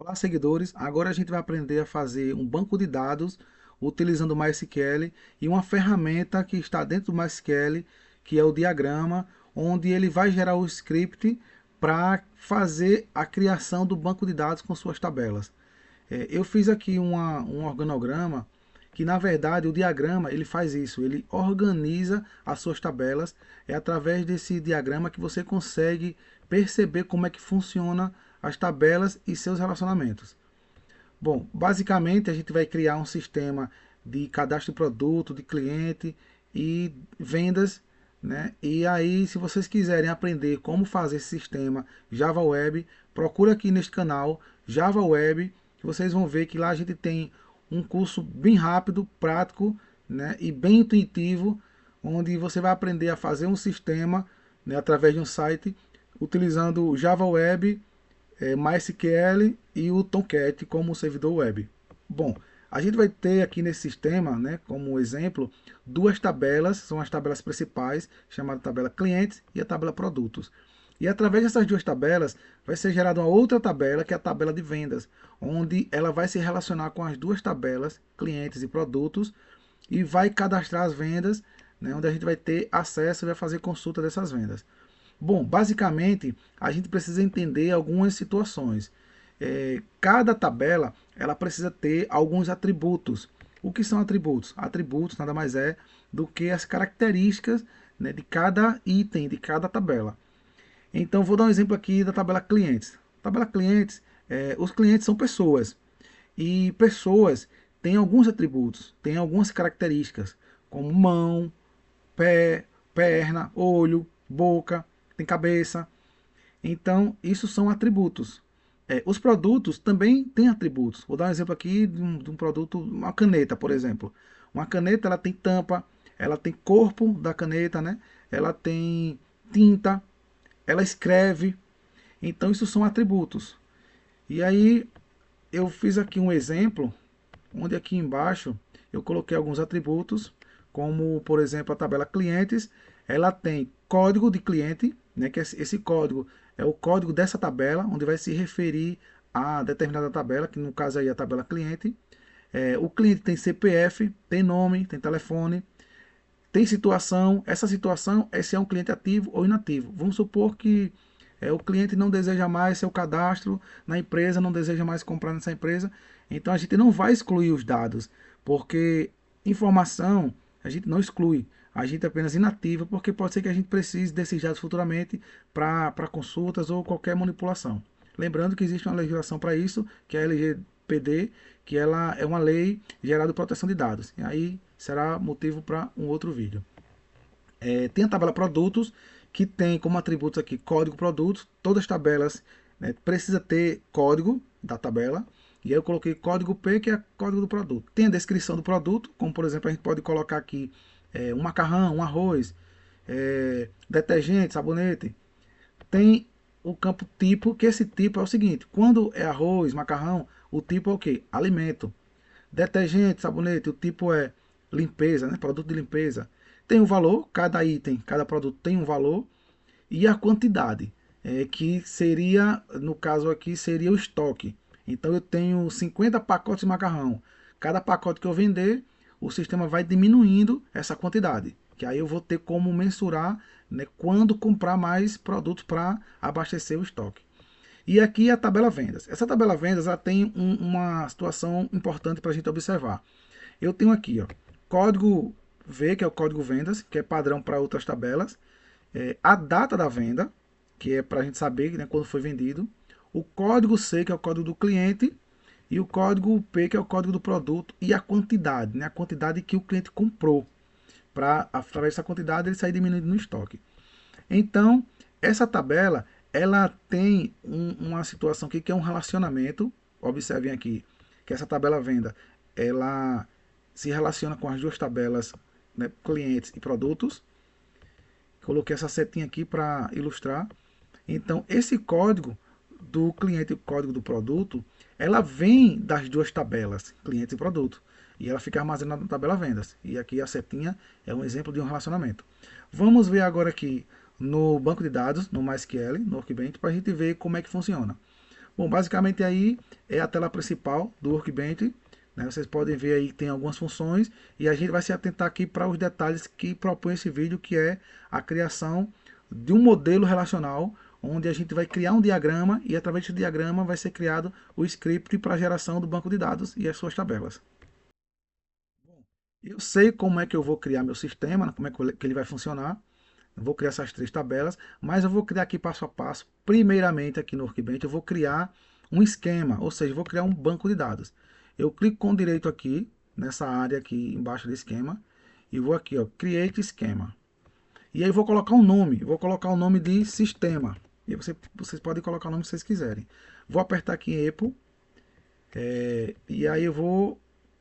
Olá, seguidores! Agora a gente vai aprender a fazer um banco de dados utilizando o MySQL e uma ferramenta que está dentro do MySQL, que é o diagrama, onde ele vai gerar o script para fazer a criação do banco de dados com suas tabelas. Eu fiz aqui um organograma que, na verdade, o diagrama ele faz isso, ele organiza as suas tabelas. É através desse diagrama que você consegue perceber como é que funciona as tabelas e seus relacionamentos. Bom, basicamente a gente vai criar um sistema de cadastro de produto, de cliente e vendas, né? E aí, se vocês quiserem aprender como fazer esse sistema Java Web, procura aqui neste canal Java Web, que vocês vão ver que lá a gente tem um curso bem rápido, prático, né? E bem intuitivo, onde você vai aprender a fazer um sistema, né? Através de um site, utilizando o Java Web, MySQL e o Tomcat como servidor web. Bom, a gente vai ter aqui nesse sistema, né, como exemplo, duas tabelas, são as tabelas principais, chamada tabela clientes e a tabela produtos. E através dessas duas tabelas vai ser gerada uma outra tabela, que é a tabela de vendas, onde ela vai se relacionar com as duas tabelas, clientes e produtos, e vai cadastrar as vendas, né, onde a gente vai ter acesso e vai fazer consulta dessas vendas. Bom, basicamente, a gente precisa entender algumas situações. Cada tabela ela precisa ter alguns atributos. O que são atributos? Atributos nada mais é do que as características, né, de cada item, de cada tabela. Então, vou dar um exemplo aqui da tabela clientes. Tabela clientes, os clientes são pessoas. E pessoas têm alguns atributos, têm algumas características, como mão, pé, perna, olho, boca, tem cabeça. Então, isso são atributos. Os produtos também têm atributos. Vou dar um exemplo aqui de um produto, uma caneta, por exemplo. Uma caneta ela tem tampa, ela tem corpo da caneta, né? Ela tem tinta, ela escreve. Então, isso são atributos. E aí, eu fiz aqui um exemplo, onde aqui embaixo eu coloquei alguns atributos, como, por exemplo, a tabela clientes. Ela tem código de cliente, né, que esse código é o código dessa tabela, onde vai se referir a determinada tabela, que no caso aí é a tabela cliente. O cliente tem CPF, tem nome, tem telefone, tem situação. Essa situação é se é um cliente ativo ou inativo. Vamos supor que o cliente não deseja mais seu cadastro na empresa, não deseja mais comprar nessa empresa. Então a gente não vai excluir os dados, porque informação a gente não exclui. A gente apenas inativa, porque pode ser que a gente precise desses dados futuramente para consultas ou qualquer manipulação. Lembrando que existe uma legislação para isso, que é a LGPD, que ela é uma lei geral de proteção de dados. E aí será motivo para um outro vídeo. Tem a tabela produtos, que tem como atributos aqui código produtos. Todas as tabelas, né, precisa ter código da tabela. E aí eu coloquei código P, que é código do produto. Tem a descrição do produto, como por exemplo a gente pode colocar aqui um macarrão, um arroz, detergente, sabonete. Tem o campo tipo, que esse tipo é o seguinte: quando é arroz, macarrão, o tipo é o que? Alimento. Detergente, sabonete, o tipo é limpeza, né? Produto de limpeza. Tem um valor, cada item, cada produto tem um valor. E a quantidade, que seria, no caso aqui, seria o estoque. Então eu tenho 50 pacotes de macarrão. Cada pacote que eu vender, o sistema vai diminuindo essa quantidade. Que aí eu vou ter como mensurar, né, quando comprar mais produtos para abastecer o estoque. E aqui a tabela vendas. Essa tabela vendas ela tem uma situação importante para a gente observar. Eu tenho aqui, ó, código V, que é o código vendas, que é padrão para outras tabelas. A data da venda, que é para a gente saber, né, quando foi vendido. O código C, que é o código do cliente. E o código P, que é o código do produto. E a quantidade, né, a quantidade que o cliente comprou. Para, através dessa quantidade, ele sair diminuindo no estoque. Então, essa tabela, ela tem uma situação aqui que é um relacionamento. Observem aqui que essa tabela venda, ela se relaciona com as duas tabelas, né, clientes e produtos. Coloquei essa setinha aqui para ilustrar. Então, esse código do cliente e o código do produto, ela vem das duas tabelas, cliente e produto. E ela fica armazenada na tabela vendas. E aqui a setinha é um exemplo de um relacionamento. Vamos ver agora aqui no banco de dados, no MySQL, no Workbench, para a gente ver como é que funciona. Bom, basicamente aí é a tela principal do Workbench. Né? Vocês podem ver aí que tem algumas funções e a gente vai se atentar aqui para os detalhes que propõe esse vídeo, que é a criação de um modelo relacional, onde a gente vai criar um diagrama e através desse diagrama vai ser criado o script para a geração do banco de dados e as suas tabelas. Eu sei como é que eu vou criar meu sistema, como é que ele vai funcionar. Eu vou criar essas 3 tabelas, mas eu vou criar aqui passo a passo. Primeiramente, aqui no Workbench, eu vou criar um esquema, ou seja, eu vou criar um banco de dados. Eu clico com direito aqui, nessa área aqui embaixo do esquema, e vou aqui, ó, Create Esquema. E aí vou colocar um nome, vou colocar o nome de sistema. E vocês podem colocar o nome que vocês quiserem. Vou apertar aqui em Apple, e aí eu vou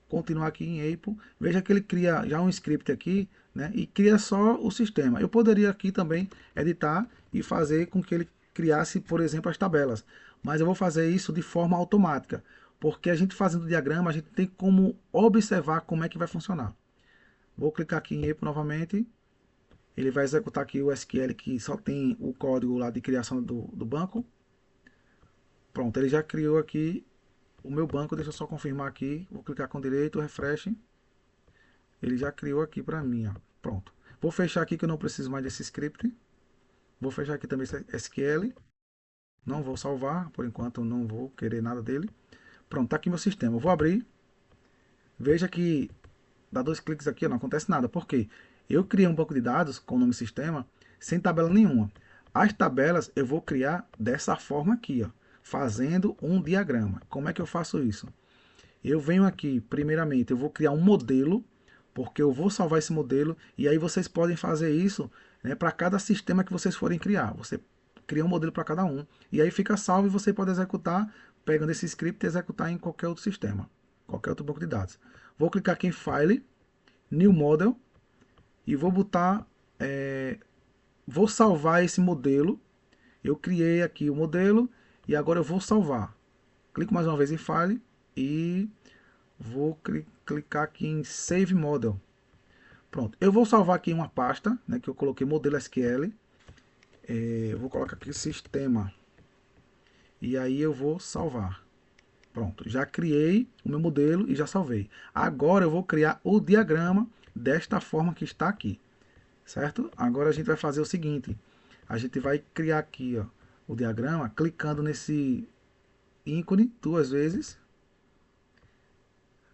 continuar aqui em Apple. Veja que ele cria já um script aqui, né, e cria só o sistema. Eu poderia aqui também editar e fazer com que ele criasse, por exemplo, as tabelas. Mas eu vou fazer isso de forma automática, porque a gente fazendo o diagrama, a gente tem como observar como é que vai funcionar. Vou clicar aqui em Apple novamente. Ele vai executar aqui o SQL que só tem o código lá de criação do banco. Pronto, ele já criou aqui o meu banco. Deixa eu só confirmar aqui. Vou clicar com direito, refresh. Ele já criou aqui para mim, ó. Pronto. Vou fechar aqui que eu não preciso mais desse script. Vou fechar aqui também esse SQL. Não vou salvar, por enquanto eu não vou querer nada dele. Pronto, tá aqui meu sistema. Eu vou abrir. Veja que dá 2 cliques aqui, não acontece nada. Por quê? Eu criei um banco de dados com o nome sistema sem tabela nenhuma. As tabelas eu vou criar dessa forma aqui, ó, fazendo um diagrama. Como é que eu faço isso? Eu venho aqui, primeiramente, eu vou criar um modelo, porque eu vou salvar esse modelo, e aí vocês podem fazer isso, né, para cada sistema que vocês forem criar. Você cria um modelo para cada um, e aí fica salvo e você pode executar, pegando esse script e executar em qualquer outro sistema, qualquer outro banco de dados. Vou clicar aqui em File, New Model, e vou botar, vou salvar esse modelo. Eu criei aqui o modelo, e agora eu vou salvar. Clico mais uma vez em File, e vou clicar aqui em Save Model. Pronto, eu vou salvar aqui uma pasta, né, que eu coloquei modelo SQL. Vou colocar aqui sistema. E aí eu vou salvar. Pronto, já criei o meu modelo e já salvei. Agora eu vou criar o diagrama desta forma que está aqui. Certo? Agora a gente vai fazer o seguinte. A gente vai criar aqui, ó, o diagrama, clicando nesse ícone 2 vezes.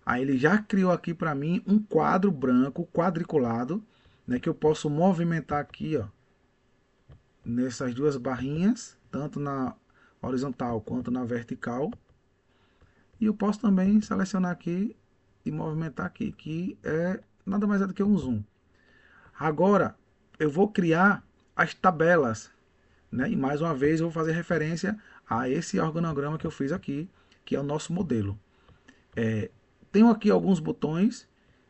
Aí ele já criou aqui para mim um quadro branco quadriculado, né, que eu posso movimentar aqui, ó, nessas 2 barrinhas, tanto na horizontal quanto na vertical. E eu posso também selecionar aqui e movimentar aqui, que é nada mais é do que um zoom. Agora eu vou criar as tabelas, né, e mais uma vez eu vou fazer referência a esse organograma que eu fiz aqui, que é o nosso modelo. Tenho aqui alguns botões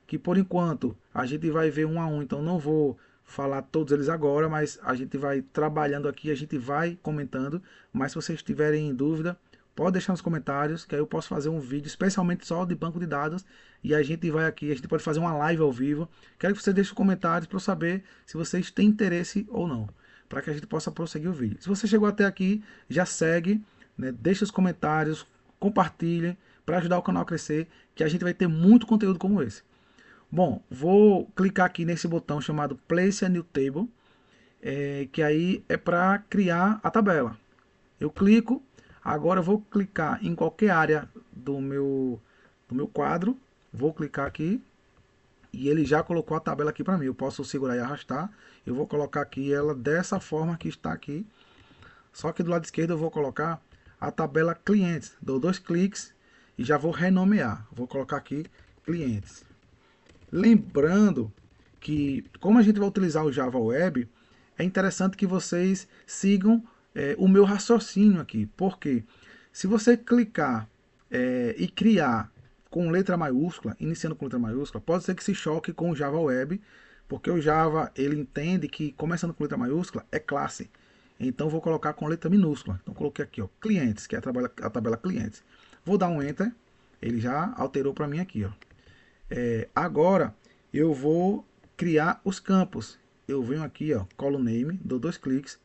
que por enquanto a gente vai ver um a um, então não vou falar todos eles agora, mas a gente vai trabalhando aqui, a gente vai comentando, mas se vocês tiverem dúvida, pode deixar nos comentários, que aí eu posso fazer um vídeo especialmente só de banco de dados, e a gente vai aqui, a gente pode fazer uma live ao vivo. Quero que vocês deixem comentários para eu saber se vocês têm interesse ou não, para que a gente possa prosseguir o vídeo. Se você chegou até aqui, já segue, né, deixa os comentários, compartilhem, para ajudar o canal a crescer, que a gente vai ter muito conteúdo como esse. Bom, vou clicar aqui nesse botão chamado Place a New Table, que aí é para criar a tabela. Eu clico, agora eu vou clicar em qualquer área do meu quadro, vou clicar aqui, e ele já colocou a tabela aqui para mim. Eu posso segurar e arrastar, eu vou colocar aqui ela dessa forma que está aqui, só que do lado esquerdo eu vou colocar a tabela clientes. Dou 2 cliques e já vou renomear. Vou colocar aqui clientes. Lembrando que, como a gente vai utilizar o Java Web, é interessante que vocês sigam o meu raciocínio aqui. Porque se você clicar e criar com letra maiúscula, iniciando com letra maiúscula, pode ser que se choque com o Java Web, porque o Java ele entende que começando com letra maiúscula é classe. Então vou colocar com letra minúscula. Então coloquei aqui, ó, clientes, que é a tabela clientes. Vou dar um enter, ele já alterou para mim aqui, ó. Agora eu vou criar os campos. Eu venho aqui, ó, column name, dou 2 cliques.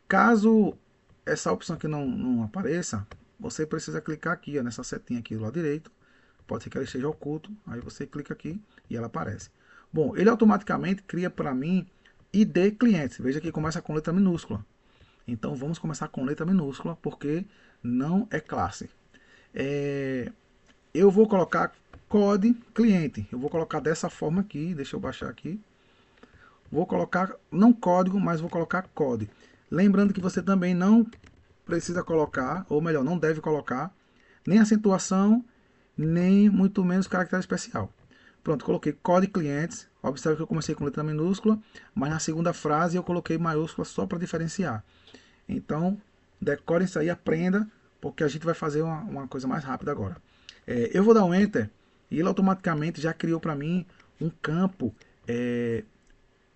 Caso essa opção aqui não apareça, você precisa clicar aqui, ó, nessa setinha aqui do lado direito. Pode ser que ela esteja oculto, aí você clica aqui e ela aparece. Bom, ele automaticamente cria para mim ID clientes. Veja que começa com letra minúscula. Então vamos começar com letra minúscula, porque não é classe. Eu vou colocar code cliente. Eu vou colocar dessa forma aqui, deixa eu baixar aqui. Vou colocar, não código, mas vou colocar code. Lembrando que você também não precisa colocar, ou melhor, não deve colocar, nem acentuação, nem muito menos caractere especial. Pronto, coloquei code clientes. Observe que eu comecei com letra minúscula, mas na segunda frase eu coloquei maiúscula só para diferenciar. Então, decore isso aí, aprenda, porque a gente vai fazer uma coisa mais rápida agora. Eu vou dar um Enter e ele automaticamente já criou para mim um campo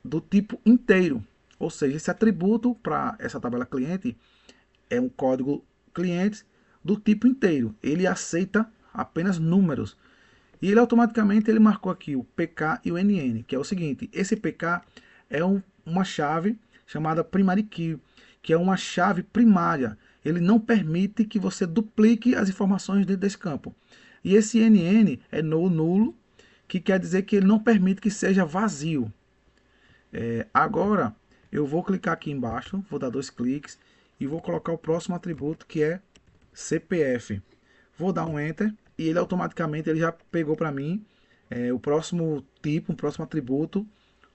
do tipo inteiro. Ou seja, esse atributo para essa tabela cliente é um código cliente do tipo inteiro. Ele aceita apenas números. E ele automaticamente ele marcou aqui o PK e o NN, que é o seguinte: esse PK é uma chave chamada primary key, que é uma chave primária. Ele não permite que você duplique as informações dentro desse campo. E esse NN é nulo, que quer dizer que ele não permite que seja vazio. Agora eu vou clicar aqui embaixo, vou dar 2 cliques e vou colocar o próximo atributo, que é CPF. Vou dar um Enter e ele automaticamente ele já pegou para mim o próximo tipo, o próximo atributo,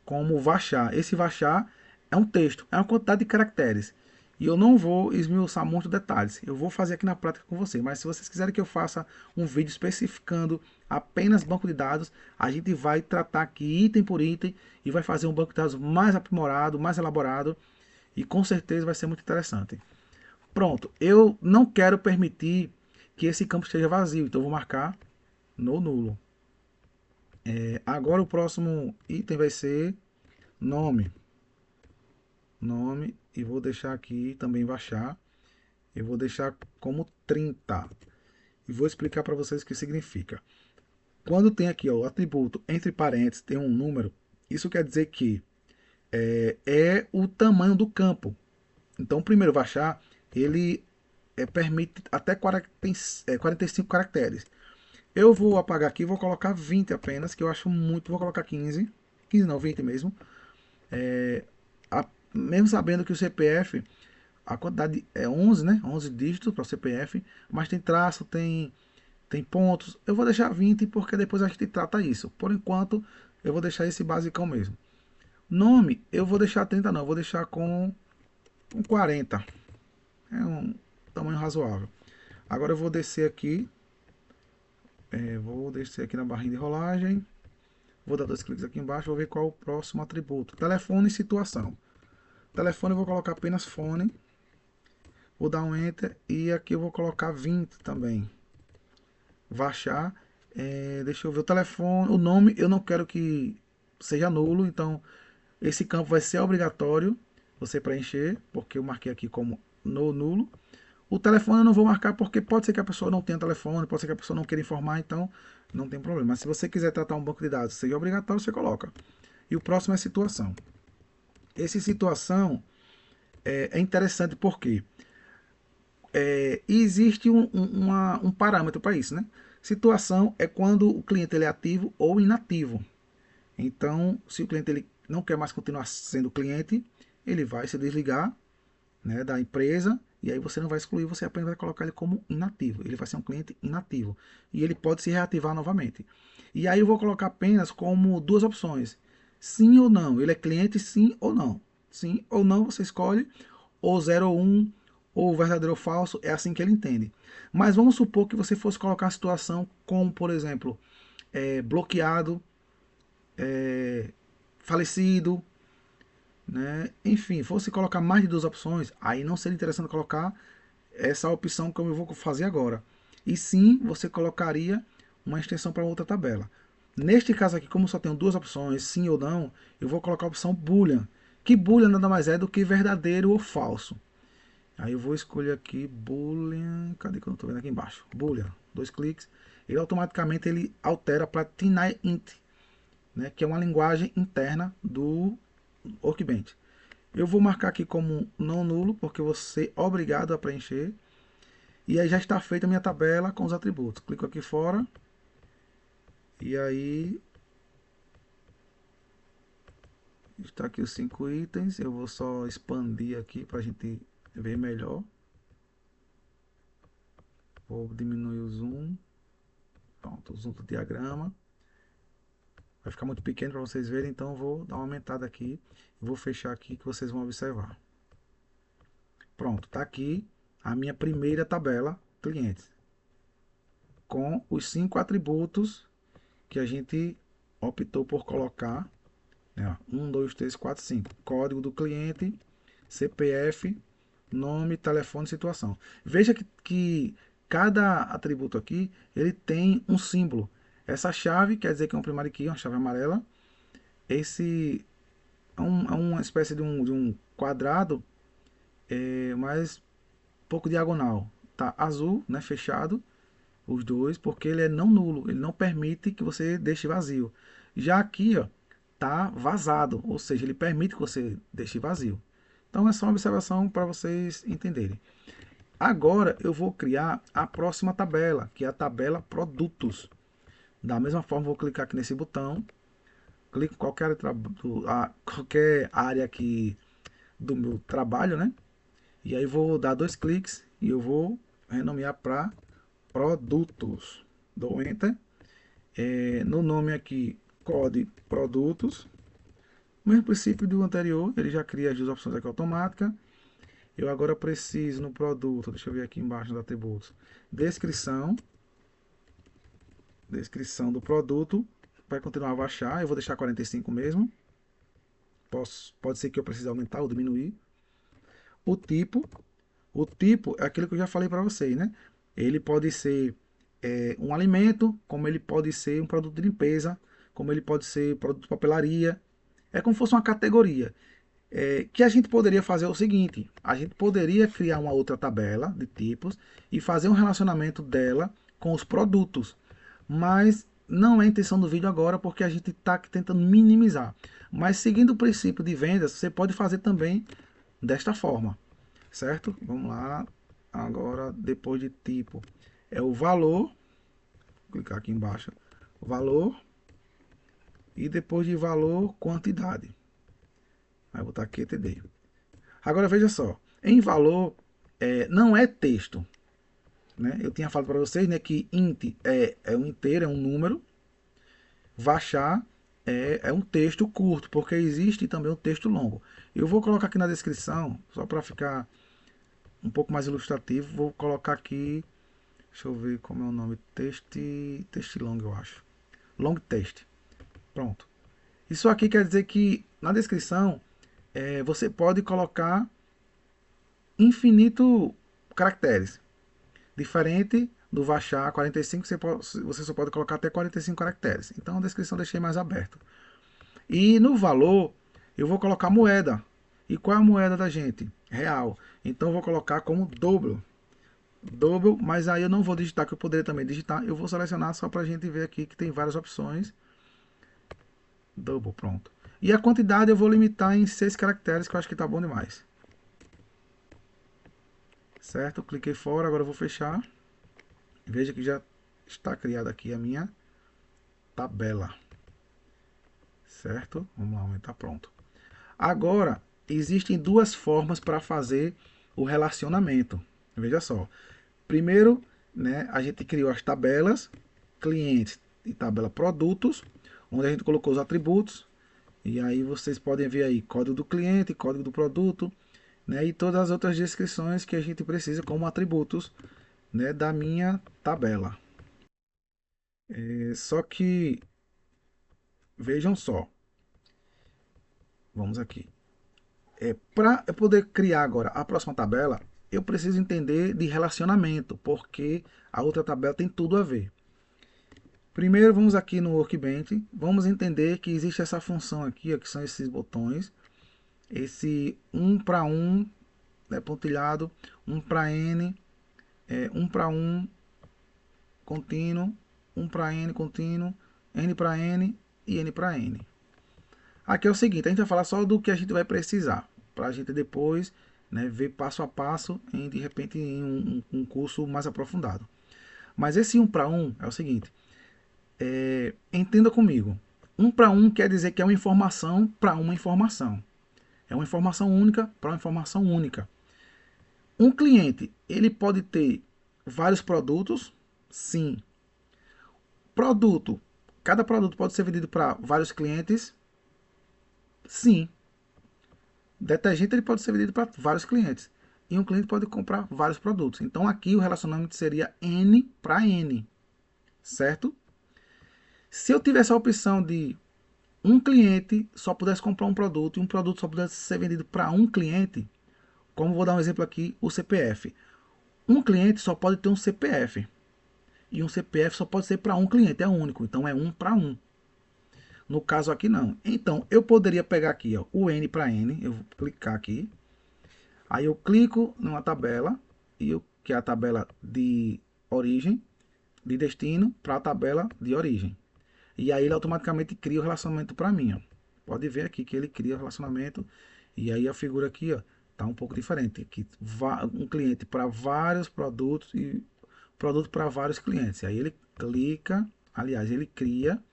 como varchar. Esse varchar é um texto, é uma quantidade de caracteres. E eu não vou esmiuçar muito detalhes. Eu vou fazer aqui na prática com vocês. Mas se vocês quiserem que eu faça um vídeo especificando apenas banco de dados, a gente vai tratar aqui item por item e vai fazer um banco de dados mais aprimorado, mais elaborado. E com certeza vai ser muito interessante. Pronto, eu não quero permitir que esse campo esteja vazio, então eu vou marcar no nulo. Agora o próximo item vai ser nome. Nome, e vou deixar aqui também baixar. Eu vou deixar como 30. E vou explicar para vocês o que significa. Quando tem aqui ó, o atributo entre parênteses, tem um número, isso quer dizer que é o tamanho do campo. Então o primeiro baixar, ele permite até 45 caracteres. Eu vou apagar aqui, vou colocar 20 apenas, que eu acho muito, vou colocar 15. 15 não, 20 mesmo. Mesmo sabendo que o CPF, a quantidade é 11, né? 11 dígitos para o CPF, mas tem traço, tem pontos. Eu vou deixar 20 porque depois a gente trata isso. Por enquanto, eu vou deixar esse basicão mesmo. Nome, eu vou deixar 30 não, eu vou deixar com 40. É um tamanho razoável. Agora eu vou descer aqui. Vou descer aqui na barrinha de rolagem. Vou dar 2 cliques aqui embaixo. Vou ver qual é o próximo atributo. Telefone e situação. Telefone eu vou colocar apenas fone. Vou dar um Enter. E aqui eu vou colocar 20 também. Baixar. Deixa eu ver o telefone. O nome eu não quero que seja nulo. Então esse campo vai ser obrigatório você preencher. Porque eu marquei aqui como no nulo. O telefone eu não vou marcar porque pode ser que a pessoa não tenha telefone, pode ser que a pessoa não queira informar, então não tem problema. Mas se você quiser tratar um banco de dados seja obrigatório, você coloca. E o próximo é situação. Esse situação é interessante porque existe um parâmetro para isso, né? Situação é quando o cliente ele é ativo ou inativo. Então, se o cliente ele não quer mais continuar sendo cliente, ele vai se desligar, né, da empresa, e aí você não vai excluir, você apenas vai colocar ele como inativo. Ele vai ser um cliente inativo. E ele pode se reativar novamente. E aí eu vou colocar apenas como 2 opções. Sim ou não. Ele é cliente sim ou não. Sim ou não, você escolhe. Ou 0 ou 1, ou verdadeiro ou falso. É assim que ele entende. Mas vamos supor que você fosse colocar a situação como, por exemplo, bloqueado, falecido, né? Enfim, fosse colocar mais de 2 opções, aí não seria interessante colocar essa opção que eu vou fazer agora. E sim, você colocaria uma extensão para outra tabela. Neste caso aqui, como só tenho 2 opções, sim ou não, eu vou colocar a opção Boolean. Que Boolean nada mais é do que verdadeiro ou falso. Aí eu vou escolher aqui Boolean, cadê que eu não estou vendo aqui embaixo? Boolean, 2 cliques. Ele automaticamente ele altera para Tinai Int, né, que é uma linguagem interna do Workbench. Eu vou marcar aqui como não nulo, porque você é obrigado a preencher. E aí já está feita a minha tabela com os atributos. Clico aqui fora. E aí está aqui os 5 itens. Eu vou só expandir aqui para a gente ver melhor. Vou diminuir o zoom. Pronto, o zoom do diagrama. Vai ficar muito pequeno para vocês verem, então vou dar uma aumentada aqui. Vou fechar aqui que vocês vão observar. Pronto, está aqui a minha primeira tabela clientes. Com os 5 atributos que a gente optou por colocar. 1, 2, 3, 4, 5. Código do cliente, CPF, nome, telefone, situação. Veja que cada atributo aqui, ele tem um símbolo. Essa chave quer dizer que é um primário key, uma chave amarela. Esse é uma espécie de um quadrado, mas pouco diagonal. Tá azul, né, fechado, os dois, porque ele é não nulo, ele não permite que você deixe vazio. Já aqui, ó, tá vazado, ou seja, ele permite que você deixe vazio. Então é só uma observação para vocês entenderem. Agora eu vou criar a próxima tabela, que é a tabela produtos. Da mesma forma, vou clicar aqui nesse botão, clico em qualquer área aqui do meu trabalho, né? E aí vou dar 2 cliques e eu vou renomear para produtos. Dou Enter. No nome aqui, Code Produtos. Mesmo princípio do anterior, ele já cria as duas opções aqui automáticas. Eu agora preciso no produto, deixa eu ver aqui embaixo nos atributos, descrição. Descrição do produto. Vai continuar a baixar, eu vou deixar 45 mesmo. Pode ser que eu precise aumentar ou diminuir. O tipo. O tipo é aquilo que eu já falei para vocês, né? Ele pode ser um alimento, como ele pode ser um produto de limpeza, como ele pode ser produto de papelaria. É como se fosse uma categoria. Que a gente poderia fazer o seguinte: a gente poderia criar uma outra tabela de tipos e fazer um relacionamento dela com os produtos. Mas não é a intenção do vídeo agora, porque a gente está tentando minimizar. Mas seguindo o princípio de vendas, você pode fazer também desta forma, certo? Vamos lá. Agora, depois de tipo, é o valor. Vou clicar aqui embaixo. Valor. E depois de valor, quantidade. Aí vou botar aqui TD. Agora veja só. Em valor, não é texto. Né? Eu tinha falado para vocês, né, que int é um inteiro, é um número. Vachar é um texto curto, porque existe também um texto longo. Eu vou colocar aqui na descrição, só para ficar um pouco mais ilustrativo, vou colocar aqui, deixa eu ver como é o nome, text long, eu acho. Long text. Pronto. Isso aqui quer dizer que na descrição você pode colocar infinito caracteres. Diferente do Vachar 45, você só pode colocar até 45 caracteres. Então a descrição deixei mais aberta. E no valor, eu vou colocar moeda. E qual é a moeda da gente? Real. Então eu vou colocar como dobro. Double, mas aí eu não vou digitar, que eu poderia também digitar. Eu vou selecionar só para a gente ver aqui que tem várias opções. Double, pronto. E a quantidade eu vou limitar em 6 caracteres, que eu acho que está bom demais. Certo? Cliquei fora, agora eu vou fechar. Veja que já está criada aqui a minha tabela. Certo? Vamos lá, aumentar, pronto. Agora, existem duas formas para fazer o relacionamento. Veja só. Primeiro, né, a gente criou as tabelas clientes e tabela produtos, onde a gente colocou os atributos. E aí vocês podem ver aí código do cliente, código do produto, né, e todas as outras descrições que a gente precisa como atributos, né, da minha tabela. Só que, vejam só. Vamos aqui. Para eu poder criar agora a próxima tabela, eu preciso entender de relacionamento, porque a outra tabela tem tudo a ver. Primeiro, vamos aqui no Workbench, vamos entender que existe essa função aqui, ó, que são esses botões, esse 1 para 1, né, pontilhado, 1 para N, 1 para 1, contínuo, 1 para N, contínuo, N para N e N para N. Aqui é o seguinte, a gente vai falar só do que a gente vai precisar, para a gente depois, né, ver passo a passo, de repente em um curso mais aprofundado. Mas esse 1 para 1 é o seguinte, entenda comigo, 1 para 1 quer dizer que é uma informação para uma informação. É uma informação única para uma informação única. Um cliente, ele pode ter vários produtos? Sim. Produto, cada produto pode ser vendido para vários clientes? Sim. Detergente ele pode ser vendido para vários clientes. E um cliente pode comprar vários produtos. Então aqui o relacionamento seria N para N. Certo? Se eu tivesse a opção de um cliente só pudesse comprar um produto e um produto só pudesse ser vendido para um cliente, como vou dar um exemplo aqui, o CPF. Um cliente só pode ter um CPF. E um CPF só pode ser para um cliente, é único. Então é 1 para 1. No caso aqui não. Então eu poderia pegar aqui ó, o N para N. Eu vou clicar aqui. Aí eu clico numa tabela, que é a tabela de origem, de destino, para a tabela de origem. E aí ele automaticamente cria o relacionamento para mim. Ó. Pode ver aqui que ele cria o relacionamento. E aí a figura aqui ó, tá um pouco diferente. Aqui, um cliente para vários produtos e produto para vários clientes. Aí ele clica, aliás, ele cria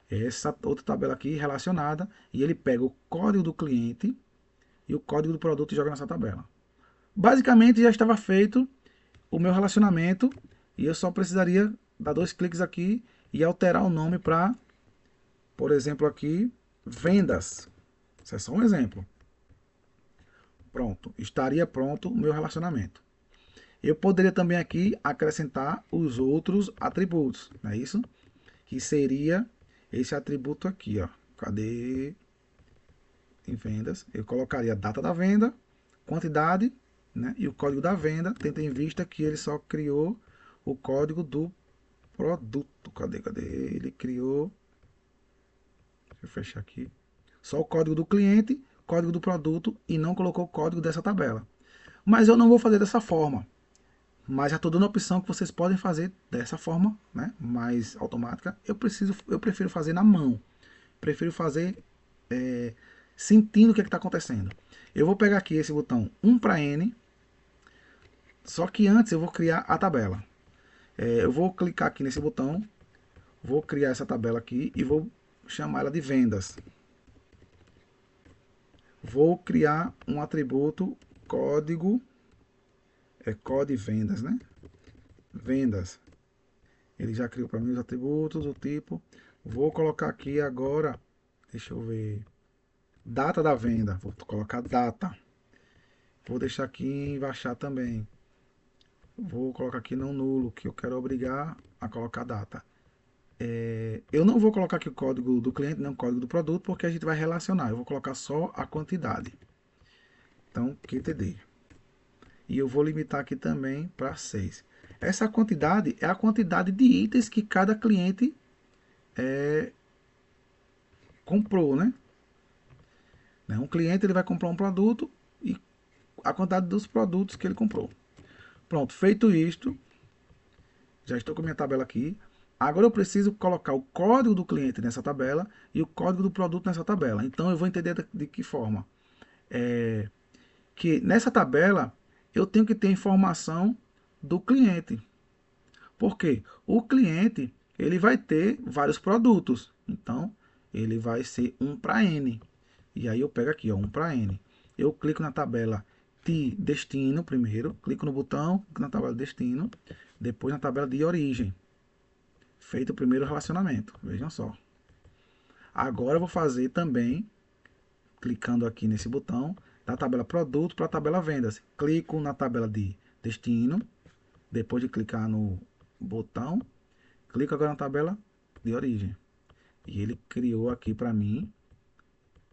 essa outra tabela aqui relacionada e ele pega o código do cliente e o código do produto e joga nessa tabela. Basicamente já estava feito o meu relacionamento e eu só precisaria dar 2 cliques aqui e alterar o nome para, por exemplo, aqui, vendas. Isso é só um exemplo. Pronto, estaria pronto o meu relacionamento. Eu poderia também aqui acrescentar os outros atributos, não é isso? Que seria esse atributo aqui, ó. Cadê? Em vendas. Eu colocaria a data da venda, quantidade, né? E o código da venda, tendo em vista que ele só criou o código do produto. Cadê? Ele criou... Deixa eu fechar aqui. Só o código do cliente, código do produto e não colocou o código dessa tabela. Mas eu não vou fazer dessa forma. Mas já estou dando a opção que vocês podem fazer dessa forma, né? Mais automática. Eu prefiro fazer na mão. Prefiro fazer sentindo o que está acontecendo. Eu vou pegar aqui esse botão 1 para N. Só que antes eu vou criar a tabela. Eu vou clicar aqui nesse botão. Vou criar essa tabela aqui e vou chamar ela de vendas. Vou criar um atributo código. Código vendas, né? Vendas. Ele já criou para mim os atributos do tipo. Vou colocar aqui agora, deixa eu ver, data da venda. Vou colocar data. Vou deixar aqui baixar também. Vou colocar aqui não nulo, que eu quero obrigar a colocar data. Eu não vou colocar aqui o código do cliente, nem o código do produto, porque a gente vai relacionar. Eu vou colocar só a quantidade. Então, QTD. E eu vou limitar aqui também para 6. Essa quantidade é a quantidade de itens que cada cliente comprou, né? Um cliente ele vai comprar um produto e a quantidade dos produtos que ele comprou. Pronto, feito isto, já estou com a minha tabela aqui. Agora eu preciso colocar o código do cliente nessa tabela e o código do produto nessa tabela. Então eu vou entender de que forma. Que nessa tabela eu tenho que ter informação do cliente. Por quê? O cliente ele vai ter vários produtos. Então ele vai ser 1 para N. E aí eu pego aqui, ó, 1 para N. Eu clico na tabela de destino primeiro, clico no botão, clico na tabela de destino, depois na tabela de origem. Feito o primeiro relacionamento, vejam só. Agora eu vou fazer também, clicando aqui nesse botão, da tabela produto para a tabela vendas. Clico na tabela de destino, depois de clicar no botão, clico agora na tabela de origem. E ele criou aqui para mim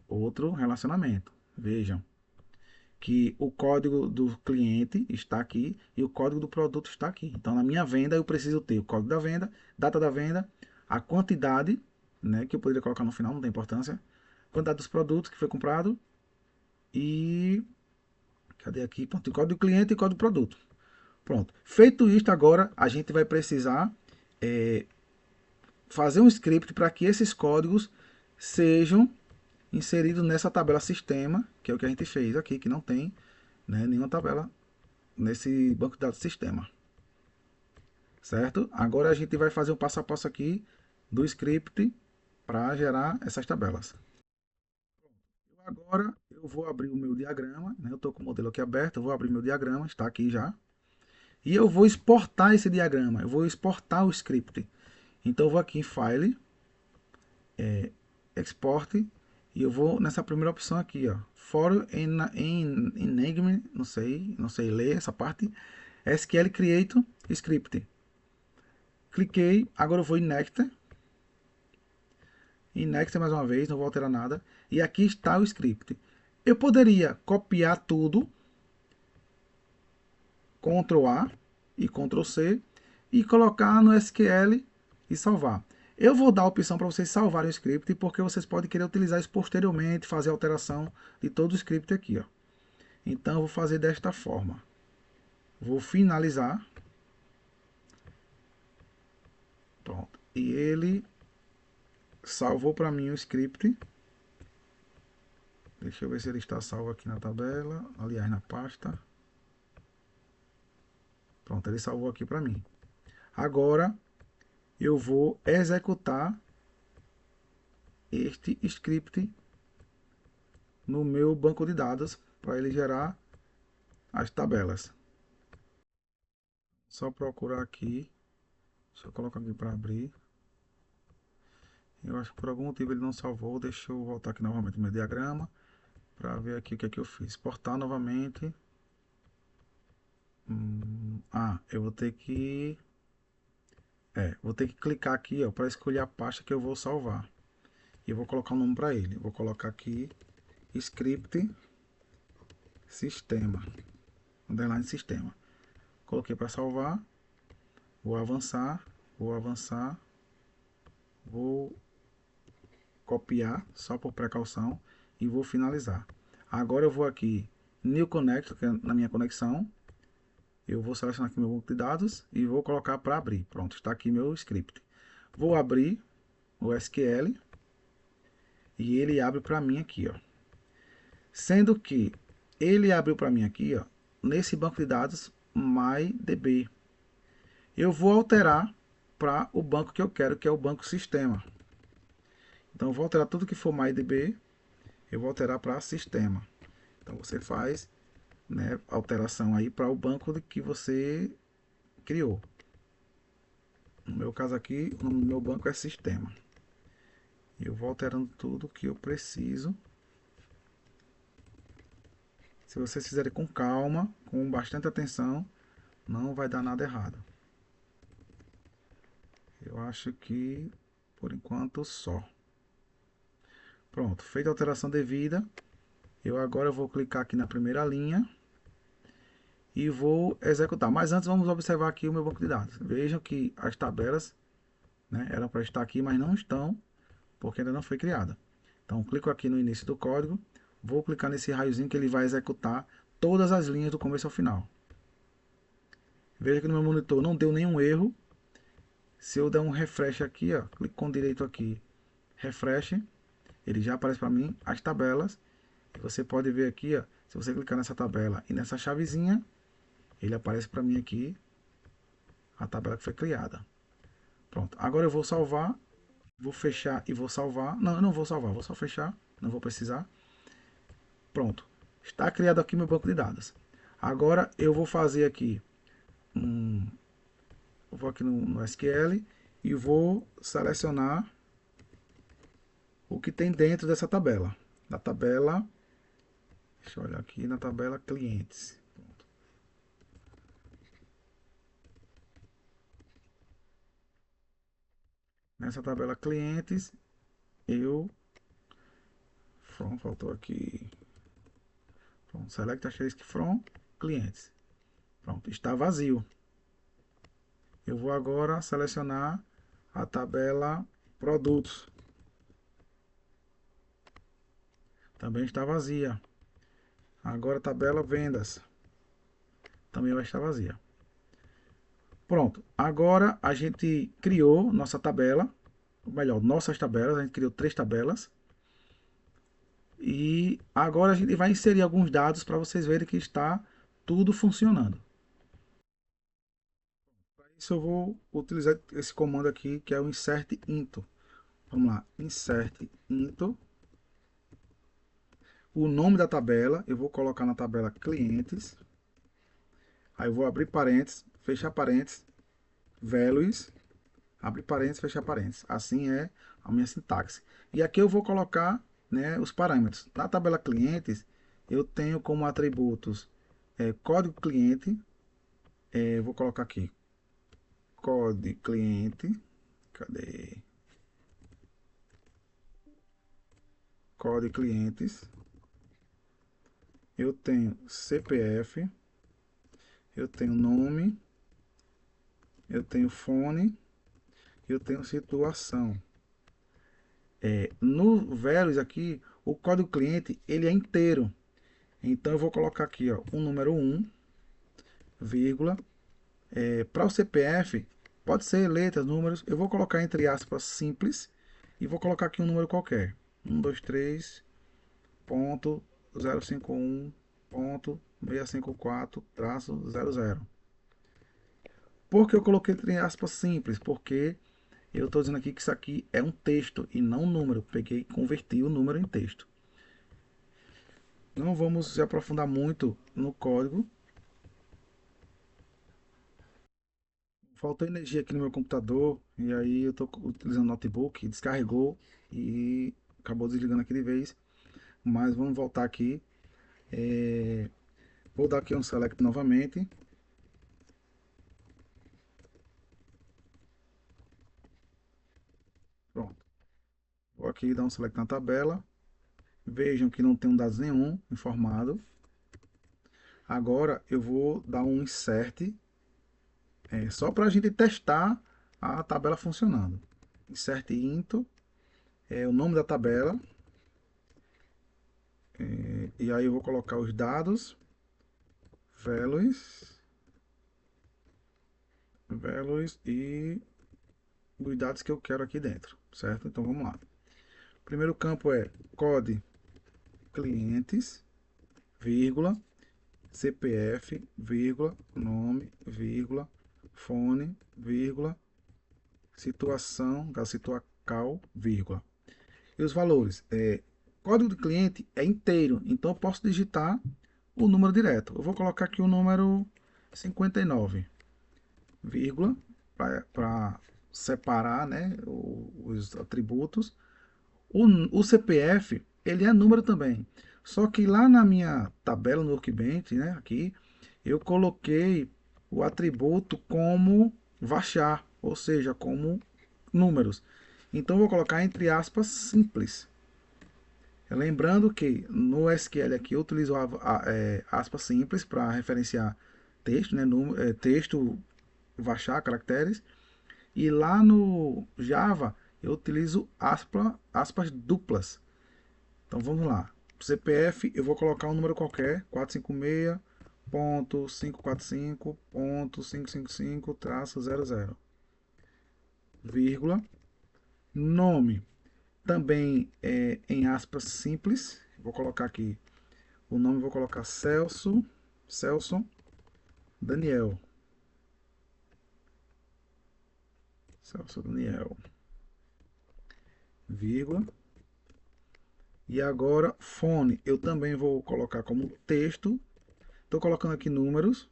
outro relacionamento. Vejam que o código do cliente está aqui e o código do produto está aqui. Então, na minha venda, eu preciso ter o código da venda, data da venda, a quantidade, né, que eu poderia colocar no final, não tem importância, quantidade dos produtos que foi comprado e... cadê aqui? Pronto, o código do cliente e o código do produto. Pronto. Feito isto, agora a gente vai precisar fazer um script para que esses códigos sejam inseridos nessa tabela sistema, que é o que a gente fez aqui, que não tem né, nenhuma tabela nesse banco de dados sistema, certo? Agora a gente vai fazer um passo a passo aqui do script para gerar essas tabelas. Agora eu vou abrir o meu diagrama, né? Eu estou com o modelo aqui aberto, eu vou abrir meu diagrama, está aqui já. E eu vou exportar esse diagrama, eu vou exportar o script. Então eu vou aqui em File, Export, e eu vou nessa primeira opção aqui, ó, For Enigma, não sei ler essa parte, SQL Create Script. Cliquei, agora eu vou em Next, mais uma vez, não vou alterar nada, e aqui está o script. Eu poderia copiar tudo, Ctrl A e Ctrl C, e colocar no SQL e salvar. Eu vou dar a opção para vocês salvarem o script, porque vocês podem querer utilizar isso posteriormente, fazer alteração de todo o script aqui, ó. Então eu vou fazer desta forma. Vou finalizar. Pronto. E ele salvou para mim o script. Deixa eu ver se ele está salvo aqui na tabela, aliás na pasta. Pronto, ele salvou aqui para mim. Agora eu vou executar este script no meu banco de dados para ele gerar as tabelas. Só procurar aqui. Deixa eu colocar aqui para abrir. Eu acho que por algum motivo ele não salvou. Deixa eu voltar aqui novamente no meu diagrama para ver aqui o que é que eu fiz. Exportar novamente. Eu vou ter que clicar aqui, ó, para escolher a pasta que eu vou salvar. E eu vou colocar um nome para ele. Vou colocar aqui script sistema, underline sistema. Coloquei para salvar. Vou avançar, vou copiar só por precaução e vou finalizar. Agora eu vou aqui New Connect, que é na minha conexão. Eu vou selecionar aqui meu banco de dados e vou colocar para abrir. Pronto, está aqui meu script. Vou abrir o SQL e ele abre para mim aqui, ó. Sendo que ele abriu para mim aqui, ó, nesse banco de dados MyDB. Eu vou alterar para o banco que eu quero, que é o banco sistema. Então eu vou alterar tudo que for MyDB, eu vou alterar para sistema. Então você faz, né, alteração aí para o banco que você criou. No meu caso aqui, o nome do meu banco é sistema. Eu vou alterando tudo que eu preciso. Se vocês fizerem com calma, com bastante atenção, não vai dar nada errado. Eu acho que por enquanto só. Pronto, feita a alteração devida. Eu agora vou clicar aqui na primeira linha e vou executar. Mas antes vamos observar aqui o meu banco de dados. Vejam que as tabelas, né, eram para estar aqui, mas não estão, porque ainda não foi criada. Então clico aqui no início do código, vou clicar nesse raiozinho que ele vai executar todas as linhas do começo ao final. Veja que no meu monitor não deu nenhum erro. Se eu der um refresh aqui, ó, clico com direito aqui, refresh, ele já aparece para mim as tabelas. E você pode ver aqui, ó, se você clicar nessa tabela e nessa chavezinha, ele aparece para mim aqui a tabela que foi criada. Pronto, agora eu vou salvar, vou fechar e vou salvar. Não, eu não vou salvar, vou só fechar, não vou precisar. Pronto, está criado aqui meu banco de dados. Agora eu vou fazer aqui, eu vou aqui no SQL e vou selecionar o que tem dentro dessa tabela. Da tabela, deixa eu olhar aqui na tabela clientes. Pronto. Nessa tabela clientes, faltou aqui, pronto, select asterisk from clientes. Pronto, está vazio. Eu vou agora selecionar a tabela produtos. Também está vazia. Agora a tabela vendas. Também vai estar vazia. Pronto, agora a gente criou nossa tabela, ou melhor, nossas tabelas, a gente criou 3 tabelas. E agora a gente vai inserir alguns dados para vocês verem que está tudo funcionando. Para isso eu vou utilizar esse comando aqui, que é o insert into. Vamos lá, insert into. O nome da tabela, eu vou colocar na tabela clientes. Aí eu vou abrir parênteses, fechar parênteses, values, abre parênteses, fecha parênteses. Assim é a minha sintaxe. E aqui eu vou colocar, né, os parâmetros. Na tabela clientes, eu tenho como atributos código cliente. Eu vou colocar aqui código cliente. Cadê? Código clientes. Eu tenho CPF. Eu tenho nome. Eu tenho fone. Eu tenho situação. No values aqui, o código cliente ele é inteiro. Então eu vou colocar aqui, ó, um número 1, vírgula. Para o CPF, pode ser letras, números. Eu vou colocar entre aspas simples e vou colocar aqui um número qualquer. 123.051.654-00. Por que eu coloquei entre aspas simples? Porque eu estou dizendo aqui que isso aqui é um texto e não um número. Peguei e converti o número em texto. Não vamos se aprofundar muito no código. Faltou energia aqui no meu computador e aí eu estou utilizando o notebook, descarregou e acabou desligando aqui de vez. Mas vamos voltar aqui. É, Vou dar aqui um select novamente. Pronto. Vou aqui dar um select na tabela. Vejam que não tem um dados nenhum informado. Agora eu vou dar um insert, só para a gente testar a tabela funcionando. Insert into é o nome da tabela. E aí eu vou colocar os dados, values, e os dados que eu quero aqui dentro, certo? Então vamos lá. O primeiro campo é code clientes, vírgula, CPF, vírgula, nome, vírgula, fone, vírgula, situação, situacal, vírgula. E os valores? Código do cliente é inteiro, então eu posso digitar o número direto. Eu vou colocar aqui o número 59, vírgula, para separar, né, os atributos. O CPF, ele é número também. Só que lá na minha tabela no Workbench, né, aqui, eu coloquei o atributo como varchar, ou seja, como números. Então eu vou colocar entre aspas simples. Lembrando que no SQL aqui eu utilizo aspas simples para referenciar texto, né, texto, varchar, caracteres. E lá no Java eu utilizo aspas duplas. Então vamos lá. CPF eu vou colocar um número qualquer, 456.545.555-00, vírgula. Nome também é em aspas simples. Vou colocar aqui o nome, vou colocar Celso Daniel. Celso Daniel, vírgula. E agora, fone, eu também vou colocar como texto. Estou colocando aqui números.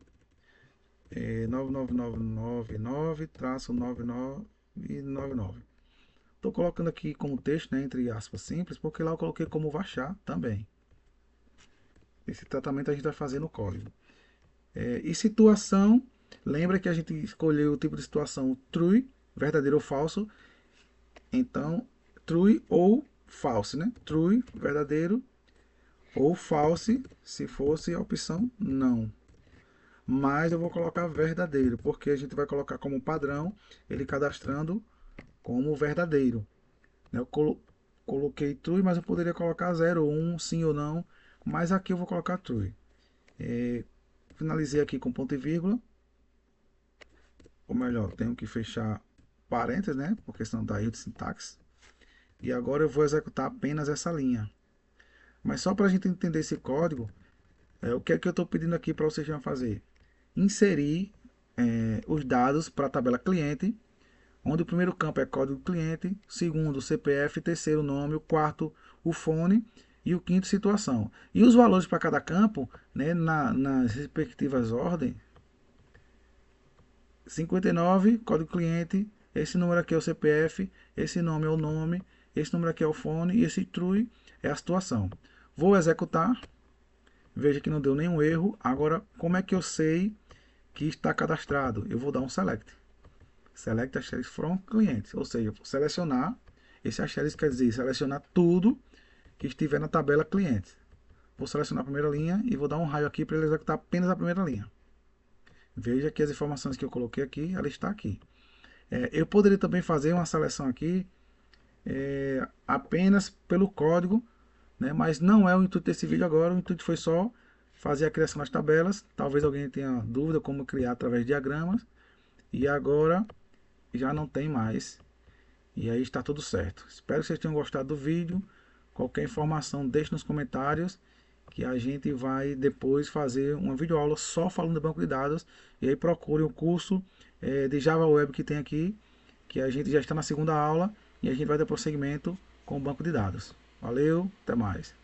99999-9999. Estou colocando aqui como texto, né, entre aspas simples, porque lá eu coloquei como varchar também. Esse tratamento a gente vai fazer no código. E situação, lembra que a gente escolheu o tipo de situação true, verdadeiro ou falso. Então, true ou false, né? True, verdadeiro, ou false, se fosse a opção não. Mas eu vou colocar verdadeiro, porque a gente vai colocar como padrão ele cadastrando como verdadeiro. Eu coloquei true, mas eu poderia colocar 0, 1, sim ou não, mas aqui eu vou colocar true. Finalizei aqui com ponto e vírgula, ou melhor, tenho que fechar parênteses, né, por questão da erro de sintaxe. E agora eu vou executar apenas essa linha. Mas só para a gente entender esse código, o que é que eu estou pedindo aqui para vocês vão fazer? Inserir os dados para a tabela cliente, onde o primeiro campo é código cliente, o segundo CPF, terceiro nome, o quarto o fone e o quinto situação. E os valores para cada campo, né, nas respectivas ordens, 59, código cliente, esse número aqui é o CPF, esse nome é o nome, esse número aqui é o fone e esse true é a situação. Vou executar, veja que não deu nenhum erro. Agora, como é que eu sei que está cadastrado? Eu vou dar um select. Select asterisk from clientes, ou seja, vou selecionar, esse asterisk quer dizer selecionar tudo que estiver na tabela cliente. Vou selecionar a primeira linha e vou dar um raio aqui para ele executar apenas a primeira linha. Veja que as informações que eu coloquei aqui, ela está aqui. Eu poderia também fazer uma seleção aqui apenas pelo código, né, mas não é o intuito desse vídeo agora. O intuito foi só fazer a criação das tabelas. Talvez alguém tenha dúvida como criar através de diagramas. E agora já não tem mais. E aí está tudo certo. Espero que vocês tenham gostado do vídeo. Qualquer informação deixe nos comentários, que a gente vai depois fazer uma videoaula só falando de banco de dados. E aí procure o curso de Java Web que tem aqui, que a gente já está na segunda aula e a gente vai dar prosseguimento com o banco de dados. Valeu, até mais.